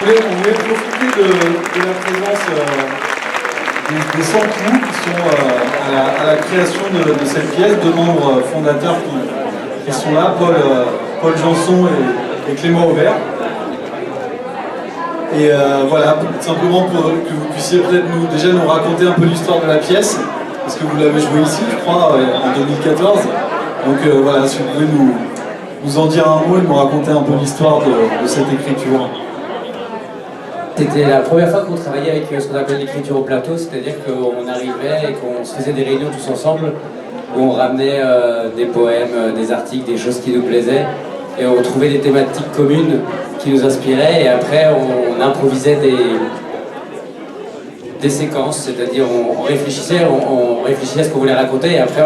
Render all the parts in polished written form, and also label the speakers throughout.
Speaker 1: On voulait profiter de la présence des 100 coups qui sont à la création de cette pièce, deux membres fondateurs qui sont là, Paul Janson et Clément Aubert. Et voilà, simplement pour que vous puissiez peut-être déjà nous raconter un peu l'histoire de la pièce, parce que vous l'avez jouée ici, je crois, en 2014. Donc voilà, si vous pouvez nous en dire un mot et nous raconter un peu l'histoire de cette écriture.
Speaker 2: C'était la première fois qu'on travaillait avec ce qu'on appelle l'écriture au plateau, c'est-à-dire qu'on arrivait et qu'on se faisait des réunions tous ensemble, où on ramenait des poèmes, des articles, des choses qui nous plaisaient, et on trouvait des thématiques communes qui nous inspiraient, et après on improvisait des séquences, c'est-à-dire on réfléchissait à ce qu'on voulait raconter, et après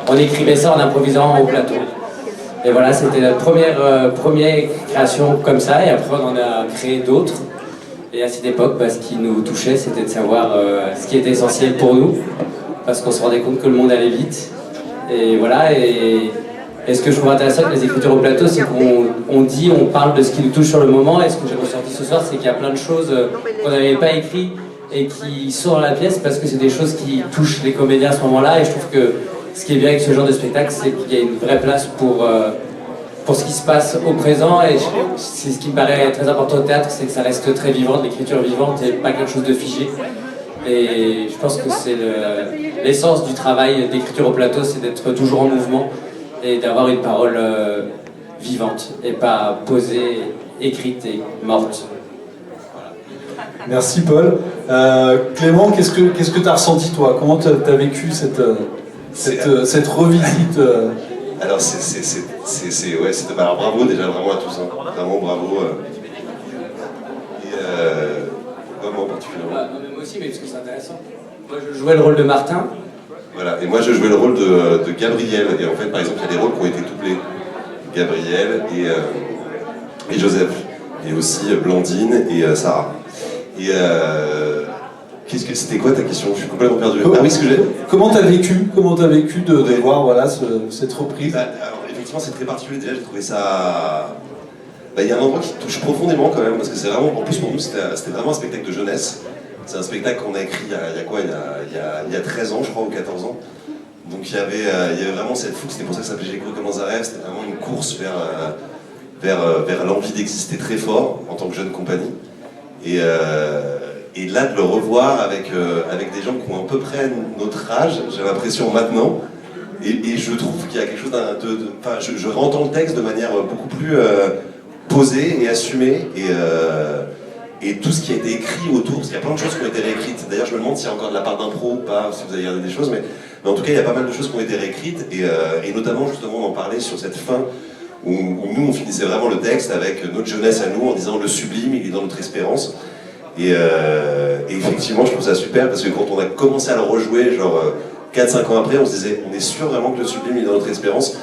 Speaker 2: on écrivait ça en improvisant au plateau. Et voilà, c'était notre première création comme ça, et après on en a créé d'autres. Et à cette époque, ce qui nous touchait, c'était de savoir ce qui était essentiel pour nous, parce qu'on se rendait compte que le monde allait vite. Et voilà, et ce que je trouve intéressant avec les écritures au plateau, c'est on parle de ce qui nous touche sur le moment, et ce que j'ai ressorti ce soir, c'est qu'il y a plein de choses qu'on n'avait pas écrites et qui sont dans la pièce, parce que c'est des choses qui touchent les comédiens à ce moment-là, et je trouve que ce qui est bien avec ce genre de spectacle, c'est qu'il y a une vraie place pour ce qui se passe au présent, et c'est ce qui me paraît très important au théâtre, c'est que ça reste très vivant, de l'écriture vivante et pas quelque chose de figé. Et je pense que c'est l'essence du travail d'écriture au plateau, c'est d'être toujours en mouvement et d'avoir une parole vivante et pas posée, écrite et morte.
Speaker 1: Voilà. Merci Paul. Clément, qu'est-ce que tu as ressenti toi? Comment tu as vécu cette revisite
Speaker 3: Alors alors bravo déjà vraiment à tous, hein. Vraiment bravo. Moi particulièrement.
Speaker 2: Moi aussi, mais parce que c'est intéressant. Moi je jouais le rôle de Martin.
Speaker 3: Voilà, et moi je jouais le rôle de Gabriel, et en fait par exemple il y a des rôles qui ont été doublés. Gabriel et Joseph, et aussi Blandine et Sarah. Et c'était quoi ta question? Je suis complètement perdu.
Speaker 1: Comment t'as vécu de voir voilà, cette reprise?
Speaker 3: Alors effectivement c'est très particulier, déjà j'ai trouvé ça... Il y a un endroit qui touche profondément quand même, parce que c'est vraiment, en plus pour nous c'était vraiment un spectacle de jeunesse. C'est un spectacle qu'on a écrit il y a 13 ans je crois, ou 14 ans. Donc il y avait vraiment cette fougue, c'était pour ça que ça s'appelait J'ai cru commence un rêve, c'était vraiment une course vers l'envie d'exister très fort en tant que jeune compagnie. Et là, de le revoir avec des gens qui ont à peu près notre âge, j'ai l'impression maintenant, et je trouve qu'il y a quelque chose je réentends le texte de manière beaucoup plus posée et assumée, et tout ce qui a été écrit autour, parce qu'il y a plein de choses qui ont été réécrites. D'ailleurs, je me demande s'il y a encore de la part d'impro ou pas, si vous avez regardé des choses, mais en tout cas, il y a pas mal de choses qui ont été réécrites, et notamment, justement, on en parlait sur cette fin, où nous, on finissait vraiment le texte avec notre jeunesse à nous, en disant « le sublime, il est dans notre espérance ». Et effectivement, je trouve ça super, parce que quand on a commencé à le rejouer, genre 4-5 ans après, on se disait on est sûr vraiment que le sublime est dans notre espérance.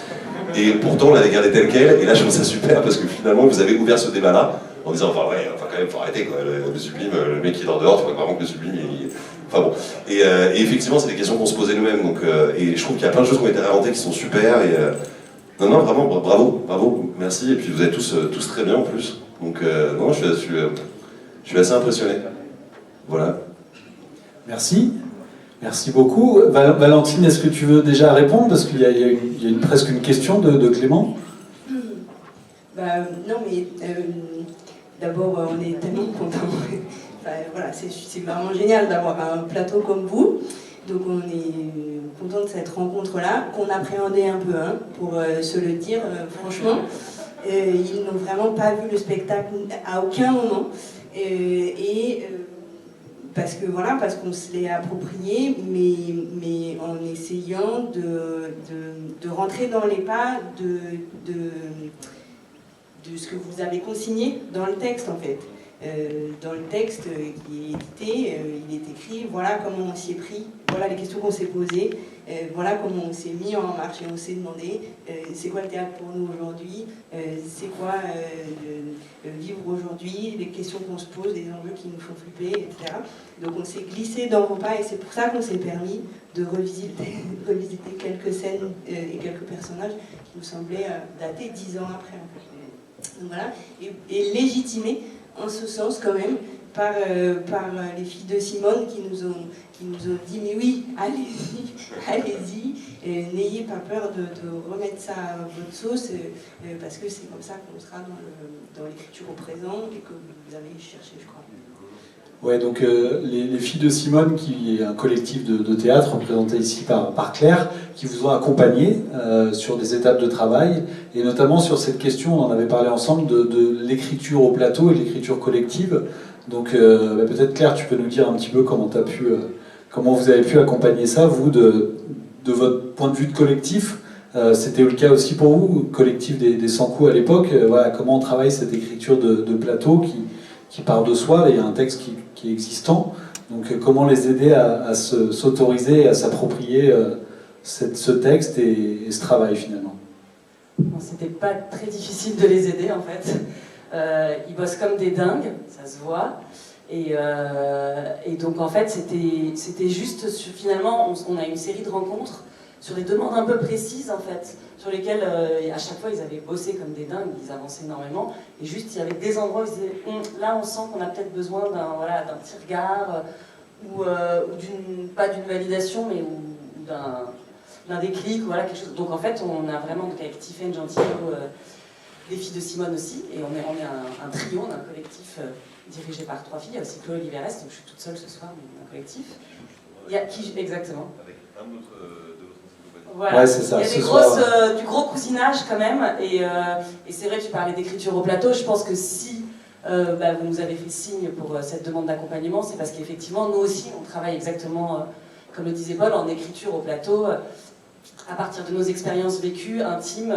Speaker 3: Et pourtant, on l'avait gardé tel quel, et là je trouve ça super, parce que finalement, vous avez ouvert ce débat-là, en disant enfin quand même, faut arrêter quoi, le sublime, le mec qui est dehors, tu vois vraiment que le sublime, enfin bon. Et effectivement, c'est des questions qu'on se posait nous-mêmes, donc, et je trouve qu'il y a plein de choses qui ont été réinventées qui sont super, et non, vraiment, bravo, merci, et puis vous êtes tous très bien en plus. Donc, non, je suis assez impressionné. Voilà.
Speaker 1: Merci beaucoup. Valentine, est-ce que tu veux déjà répondre? Parce qu'il y a presque une question de Clément.
Speaker 4: Non, mais d'abord, on est tellement contents. Voilà, c'est vraiment génial d'avoir un plateau comme vous. Donc on est content de cette rencontre-là, qu'on appréhendait un peu, pour se le dire, franchement. Ils n'ont vraiment pas vu le spectacle à aucun moment. Parce qu'on se l'est approprié, mais en essayant de rentrer dans les pas de ce que vous avez consigné dans le texte en fait. Dans le texte qui est édité, il est écrit, voilà comment on s'y est pris, voilà les questions qu'on s'est posées, voilà comment on s'est mis en marche et on s'est demandé c'est quoi le théâtre pour nous aujourd'hui, c'est quoi vivre aujourd'hui, les questions qu'on se pose, les enjeux qui nous font flipper, etc. Donc on s'est glissé dans vos pas et c'est pour ça qu'on s'est permis de revisiter quelques scènes et quelques personnages qui nous semblaient dater 10 ans après. Donc voilà, et légitimer en ce sens quand même par les filles de Simone qui nous ont dit mais oui, allez-y, n'ayez pas peur de remettre ça à votre sauce parce que c'est comme ça qu'on sera dans l'écriture au présent et que vous avez cherché, je crois.
Speaker 1: Ouais, donc les filles de Simone, qui est un collectif de théâtre représenté ici par Claire, qui vous ont accompagné sur des étapes de travail, et notamment sur cette question, on en avait parlé ensemble, de l'écriture au plateau et de l'écriture collective. Donc peut-être Claire, tu peux nous dire un petit peu comment vous avez pu accompagner ça, vous, de votre point de vue de collectif. C'était le cas aussi pour vous, collectif des 100 coups à l'époque. Voilà, comment on travaille cette écriture de plateau qui part de soi, il y a un texte qui est existant. Donc comment les aider à s'autoriser, à s'approprier ce texte et ce travail finalement.
Speaker 5: Bon, c'était pas très difficile de les aider en fait. Ils bossent comme des dingues, ça se voit. Et donc en fait c'était juste finalement on a une série de rencontres sur des demandes un peu précises en fait, sur lesquelles à chaque fois ils avaient bossé comme des dingues, ils avançaient énormément, et juste il y avait des endroits où ils disaient là on sent qu'on a peut-être besoin d'un petit regard ou pas d'une validation mais d'un déclic, voilà, quelque chose. Donc en fait on a vraiment, donc avec Tiffaine Gentilo, les filles de Simone aussi, et on est un trio, on a un collectif dirigé par 3 filles, il y a aussi Chloé Oliveres, donc je suis toute seule ce soir, mais un collectif. Il y a qui exactement. Avec un autre de votre encyclopédie. Voilà. Ouais, c'est ça. Il y a du gros cousinage quand même, et c'est vrai, tu parlais d'écriture au plateau, je pense que si vous nous avez fait signe pour cette demande d'accompagnement, c'est parce qu'effectivement, nous aussi, on travaille exactement, comme le disait Paul, en écriture au plateau, à partir de nos expériences vécues, intimes,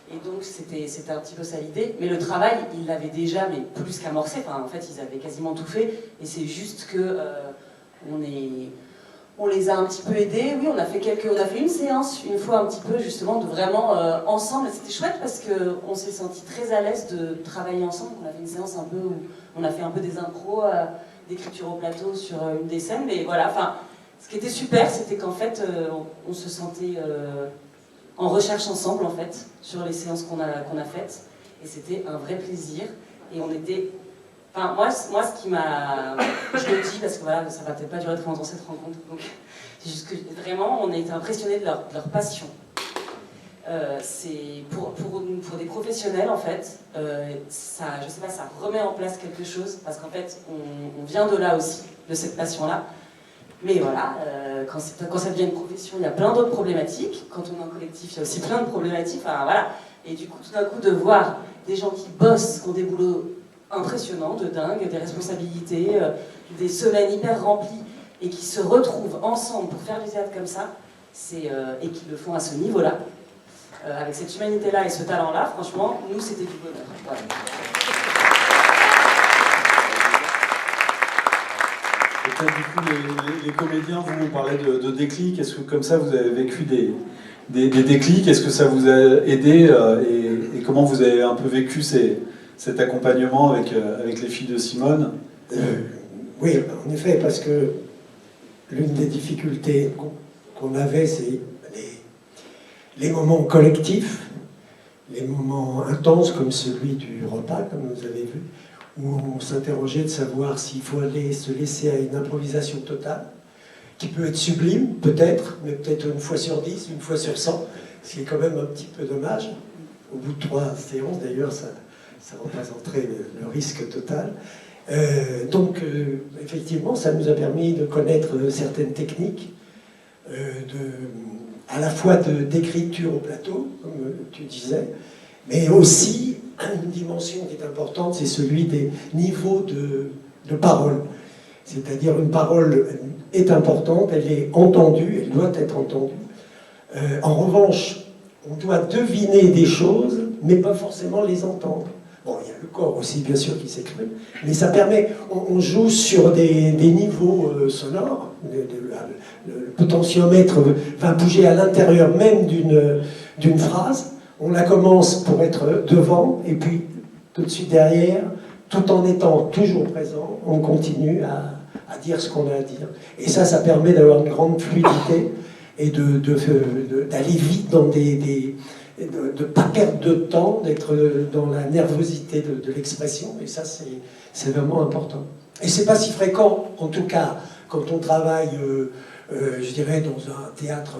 Speaker 5: et donc c'était un petit peu ça l'idée, mais le travail ils l'avaient déjà, mais plus qu'amorcé, enfin en fait ils avaient quasiment tout fait, et c'est juste que on les a un petit peu aidés. Oui, on a fait une séance une fois un petit peu justement de vraiment ensemble, c'était chouette parce qu'on s'est senti très à l'aise de travailler ensemble. On a fait une séance un peu où on a fait un peu des impros d'écriture au plateau sur une des scènes, mais voilà, enfin ce qui était super c'était qu'en fait on se sentait en recherche ensemble en fait, sur les séances qu'on a faites, et c'était un vrai plaisir, et on était... Enfin, moi ce qui m'a... Je le dis parce que voilà, ça va peut-être pas durer très longtemps cette rencontre, donc c'est juste que vraiment on a été impressionnés de leur passion. C'est pour des professionnels en fait, ça, je sais pas, ça remet en place quelque chose, parce qu'en fait on vient de là aussi, de cette passion-là. Mais voilà, quand ça devient une profession, il y a plein d'autres problématiques. Quand on est en collectif, il y a aussi plein de problématiques. Enfin, voilà. Et du coup, tout d'un coup, de voir des gens qui bossent, qui ont des boulots impressionnants, de dingue, des responsabilités, des semaines hyper remplies, et qui se retrouvent ensemble pour faire du théâtre comme ça, et qui le font à ce niveau-là, avec cette humanité-là et ce talent-là, franchement, nous, c'était du bonheur. Voilà.
Speaker 1: Peut-être du coup les comédiens, vous parlez de déclic, est-ce que comme ça vous avez vécu des déclics, est-ce que ça vous a aidé et comment vous avez un peu vécu cet accompagnement avec les filles de Simone?
Speaker 6: Oui, en effet, parce que l'une des difficultés qu'on avait, c'est les moments collectifs, les moments intenses comme celui du repas, comme vous avez vu, où on s'interrogeait de savoir s'il faut aller se laisser à une improvisation totale, qui peut être sublime, peut-être, mais peut-être une fois sur 10, une fois sur 100, ce qui est quand même un petit peu dommage. Au bout de 3 séances, d'ailleurs, ça représenterait le risque total. Donc, effectivement, ça nous a permis de connaître certaines techniques, à la fois d'écriture au plateau, comme tu disais, mais aussi une dimension qui est importante, c'est celui des niveaux de parole. C'est-à-dire une parole est importante, elle est entendue, elle doit être entendue. En revanche, on doit deviner des choses, mais pas forcément les entendre. Bon, il y a le corps aussi, bien sûr, qui s'exprime, mais ça permet, on joue sur des niveaux sonores, le potentiomètre va bouger à l'intérieur même d'une phrase. On la commence pour être devant, et puis tout de suite derrière, tout en étant toujours présent, on continue à dire ce qu'on a à dire. Et ça permet d'avoir une grande fluidité et d'aller vite dans des de ne pas perdre de temps, d'être dans la nervosité de l'expression, et ça c'est vraiment important. Et c'est pas si fréquent, en tout cas, quand on travaille, je dirais, dans un théâtre,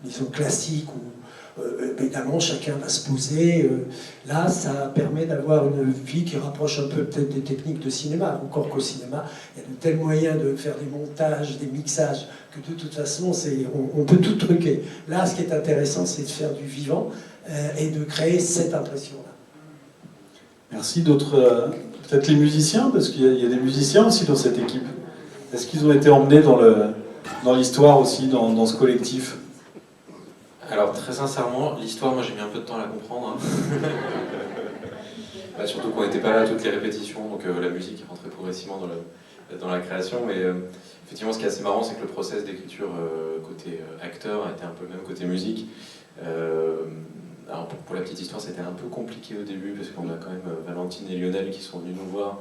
Speaker 6: disons, classique, où évidemment chacun va se poser. Là, ça permet d'avoir une vie qui rapproche un peu peut-être des techniques de cinéma, encore qu'au cinéma, il y a de tels moyens de faire des montages, des mixages, que de toute façon, on peut tout truquer. Là, ce qui est intéressant, c'est de faire du vivant et de créer cette impression-là.
Speaker 1: Merci. D'autres, peut-être les musiciens, parce qu'il y a des musiciens aussi dans cette équipe. Est-ce qu'ils ont été emmenés dans l'histoire aussi, dans ce collectif?
Speaker 7: Alors très sincèrement, l'histoire, moi j'ai mis un peu de temps à la comprendre. Hein. Bah, surtout qu'on n'était pas là à toutes les répétitions, donc la musique rentrait progressivement dans la création. Mais effectivement, ce qui est assez marrant, c'est que le process d'écriture côté acteur était un peu le même côté musique. Alors pour la petite histoire, c'était un peu compliqué au début, parce qu'on a quand même Valentine et Lionel qui sont venus nous voir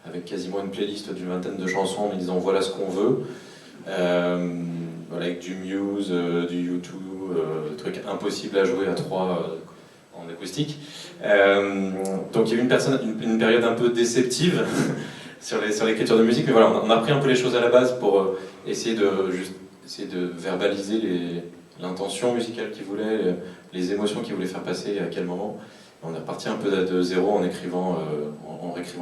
Speaker 7: avec quasiment une playlist d'une vingtaine de chansons en me disant voilà ce qu'on veut. Voilà, avec du Muse, du U2, des trucs impossibles à jouer à 3 en acoustique. Donc il y a eu une période un peu déceptive sur l'écriture de musique, mais voilà, on a pris un peu les choses à la base pour essayer de verbaliser l'intention musicale qu'ils voulaient, les émotions qu'ils voulaient faire passer et à quel moment. On est reparti un peu de zéro en réécrivant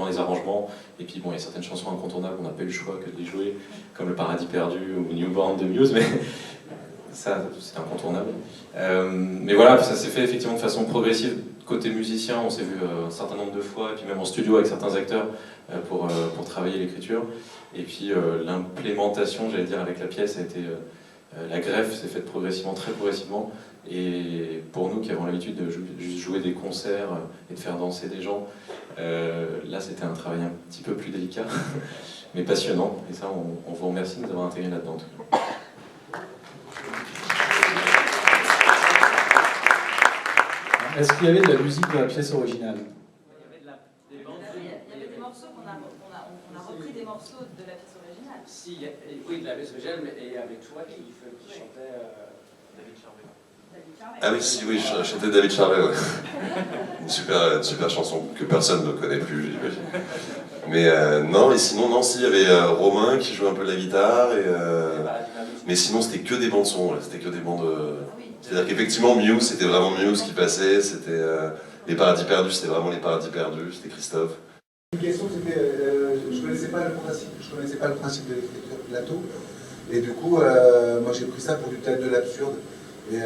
Speaker 7: les arrangements. Et puis bon, il y a certaines chansons incontournables, on n'a pas eu le choix que de les jouer, comme Le Paradis Perdu ou Newborn de Muse, mais ça, c'est incontournable. Mais voilà, ça s'est fait effectivement de façon progressive. Côté musicien, on s'est vu un certain nombre de fois, et puis même en studio avec certains acteurs pour travailler l'écriture. Et puis l'implémentation, j'allais dire, avec la pièce a été... la greffe s'est faite progressivement, très progressivement. Et pour nous qui avons l'habitude de juste jouer des concerts et de faire danser des gens, là c'était un travail un petit peu plus délicat, mais passionnant. Et ça, on vous remercie de nous avoir intégrés là-dedans.
Speaker 1: Est-ce qu'il y avait de la musique dans la pièce originale?
Speaker 5: Il y avait des morceaux on a repris des morceaux de la pièce originale.
Speaker 2: Si, oui, de la pièce originale, et avec toi qui chantait David Charvet.
Speaker 3: Ah oui, oui, je chantais David Charvet, ouais. Une super chanson que personne ne connaît plus, j'imagine. Mais non, et sinon, non, si, il y avait Romain qui jouait un peu de la guitare, mais sinon c'était que des bandes son, c'était que des bandes... C'est-à-dire qu'effectivement, Muse, c'était vraiment Muse qui passait, c'était Les Paradis Perdus, c'était vraiment Les Paradis Perdus, c'était Christophe.
Speaker 8: Une question, c'était, je connaissais pas le principe de l'écriture plateau, et du coup, moi j'ai pris ça pour du théâtre de l'absurde. Et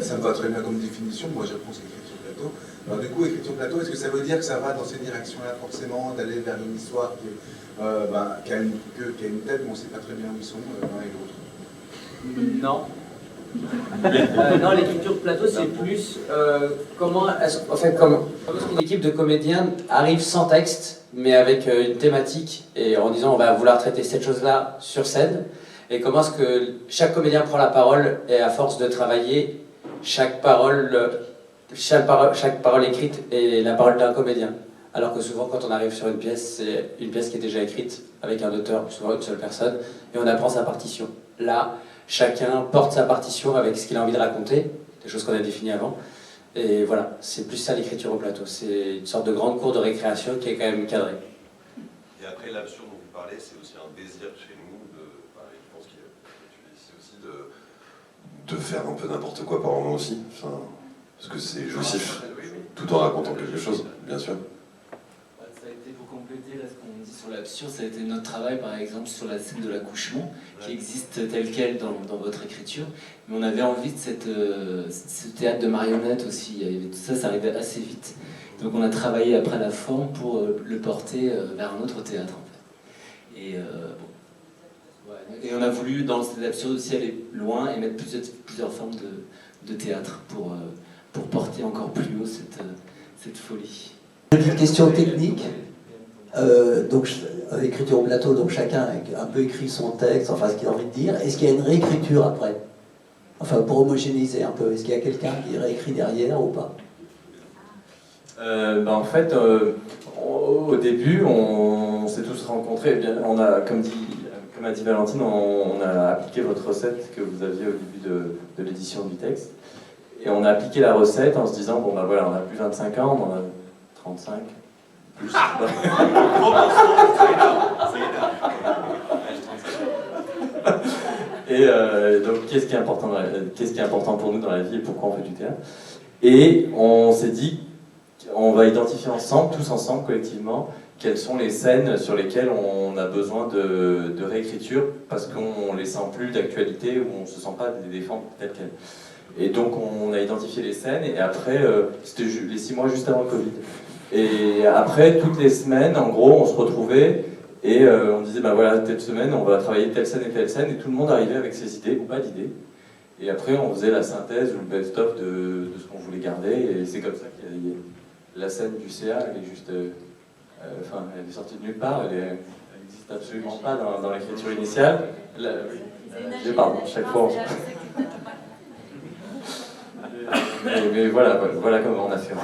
Speaker 8: ça me va très bien comme définition, moi j'apprends ce qu'écriture plateau. Alors du coup, écriture plateau, est-ce que ça veut dire que ça va dans ces directions-là forcément, d'aller vers une histoire qui a une tête, mais on ne sait pas très bien où ils sont l'un et l'autre?
Speaker 2: Non. Non, l'écriture plateau, c'est plus comment est-ce qu'une équipe de comédiens arrive sans texte, mais avec une thématique, et en disant on va vouloir traiter cette chose-là sur scène. Et comment est-ce que chaque comédien prend la parole et à force de travailler, chaque parole écrite est la parole d'un comédien. Alors que souvent quand on arrive sur une pièce, c'est une pièce qui est déjà écrite avec un auteur, souvent une seule personne, et on apprend sa partition. Là, chacun porte sa partition avec ce qu'il a envie de raconter, des choses qu'on a définies avant. Et voilà, c'est plus ça l'écriture au plateau. C'est une sorte de grande cour de récréation qui est quand même cadrée.
Speaker 3: Et après, l'absurde dont vous parlez, c'est aussi un désir chez nous je pense qu'il c'est aussi de faire un peu n'importe quoi par moment aussi, parce que c'est jouissif, tout en racontant quelque chose, bien sûr.
Speaker 9: Ça a été, pour compléter là, ce qu'on dit sur l'absurde, ça a été notre travail par exemple sur la scène de l'accouchement, qui existe telle quelle dans votre écriture, mais on avait envie de ce théâtre de marionnettes aussi, il y avait tout ça, ça arrivait assez vite. Donc on a travaillé après la forme pour le porter vers un autre théâtre en fait. Et et on a voulu, dans l'absurde aussi, aller loin et mettre plusieurs formes de théâtre pour porter encore plus haut cette folie.
Speaker 10: Une petite question technique. Donc, écriture au plateau, donc chacun a un peu écrit son texte, enfin ce qu'il a envie de dire. Est-ce qu'il y a une réécriture après? Enfin, pour homogénéiser un peu, est-ce qu'il y a quelqu'un qui réécrit derrière ou pas?
Speaker 7: En fait, au début, on s'est tous rencontrés. On a, comme a dit Valentine, on a appliqué votre recette que vous aviez au début de l'édition du texte. Et on a appliqué la recette en se disant, bon bah voilà, on a plus 25 ans, on en a 35, plus. Et donc, qu'est-ce qui est important pour nous dans la vie et pourquoi on fait du théâtre? Et on s'est dit, on va identifier ensemble, tous ensemble, collectivement, quelles sont les scènes sur lesquelles on a besoin de réécriture parce qu'on ne les sent plus d'actualité ou on ne se sent pas les défendre telles quelles. Et donc on a identifié les scènes et après, c'était les 6 mois juste avant le Covid. Et après, toutes les semaines, en gros, on se retrouvait et on disait, bah voilà, telle semaine, on va travailler telle scène et tout le monde arrivait avec ses idées ou pas d'idées. Et après, on faisait la synthèse ou le best-of de ce qu'on voulait garder et c'est comme ça qu'il y a la scène du CA, elle est juste... Enfin, elle est sortie de nulle part, elle n'existe absolument pas dans l'écriture initiale. Pardon, chaque fois. Mais voilà comment on a fait.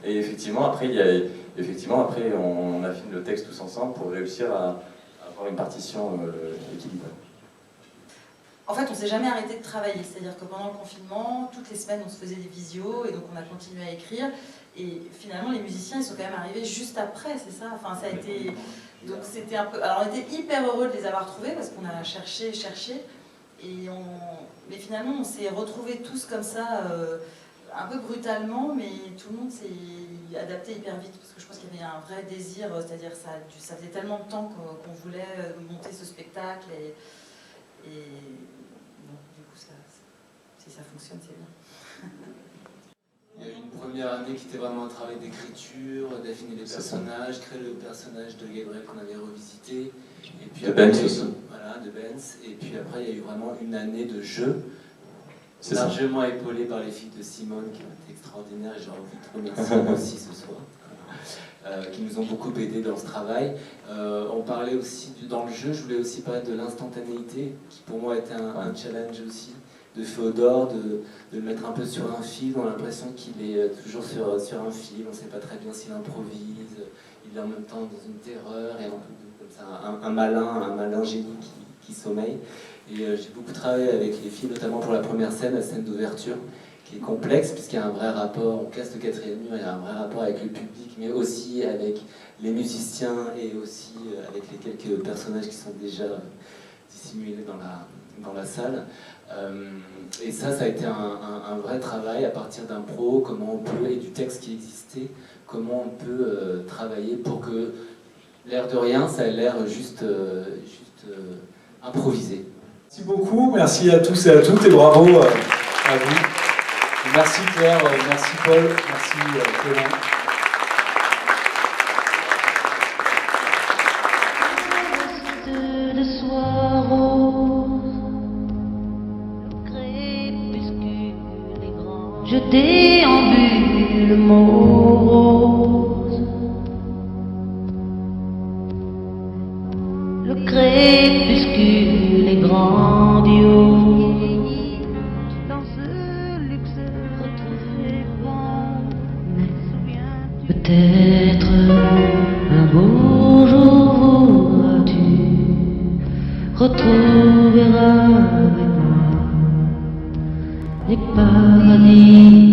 Speaker 7: Et effectivement, après, on affine le texte tous ensemble pour réussir à avoir une partition équilibrée.
Speaker 11: En fait, on ne s'est jamais arrêté de travailler, c'est-à-dire que pendant le confinement, toutes les semaines, on se faisait des visios et donc on a continué à écrire. Et finalement, les musiciens, ils sont quand même arrivés juste après, c'est ça. Enfin, ça a été... Donc c'était un peu... Alors on était hyper heureux de les avoir trouvés parce qu'on a cherché, et mais finalement, on s'est retrouvés tous comme ça, un peu brutalement, mais tout le monde s'est adapté hyper vite parce que je pense qu'il y avait un vrai désir, c'est-à-dire ça faisait tellement de temps qu'on voulait monter ce spectacle et bon, du coup, si ça fonctionne, c'est bien.
Speaker 9: Il y a eu une première année qui était vraiment un travail d'écriture, d'affiner les personnages, créer le personnage de Gabriel qu'on avait revisité. Et puis
Speaker 7: de Benz aussi.
Speaker 9: Voilà, de Benz. Et puis après, il y a eu vraiment une année de jeu, largement épaulée par les filles de Simone qui ont été extraordinaires et j'ai envie de remercier aussi ce soir. Qui nous ont beaucoup aidés dans ce travail. On parlait aussi, dans le jeu, je voulais aussi parler de l'instantanéité, qui pour moi était un challenge aussi, de Féodor, de le mettre un peu sur un fil, on a l'impression qu'il est toujours sur un fil, on ne sait pas très bien s'il improvise, il est en même temps dans une terreur, et comme ça, un malin génie qui sommeille. Et j'ai beaucoup travaillé avec les filles, notamment pour la première scène, la scène d'ouverture, qui est complexe, puisqu'il y a un vrai rapport, on casse le 4e mur, il y a un vrai rapport avec le public, mais aussi avec les musiciens et aussi avec les quelques personnages qui sont déjà dissimulés dans la salle. Et ça a été un vrai travail à partir d'impro, comment on peut, et du texte qui existait, comment on peut travailler pour que l'air de rien, ça ait l'air juste improvisé.
Speaker 1: Merci beaucoup, merci à tous et à toutes et bravo à vous. Merci Claire, merci Paul, merci Clément.
Speaker 12: De soir rose, le crépuscule est grand. Je déambule morose. Le crépuscule est grandiose. Dans ce luxe retrouvé peut-être un beau jour voudras-tu retrouver avec moi les paradis.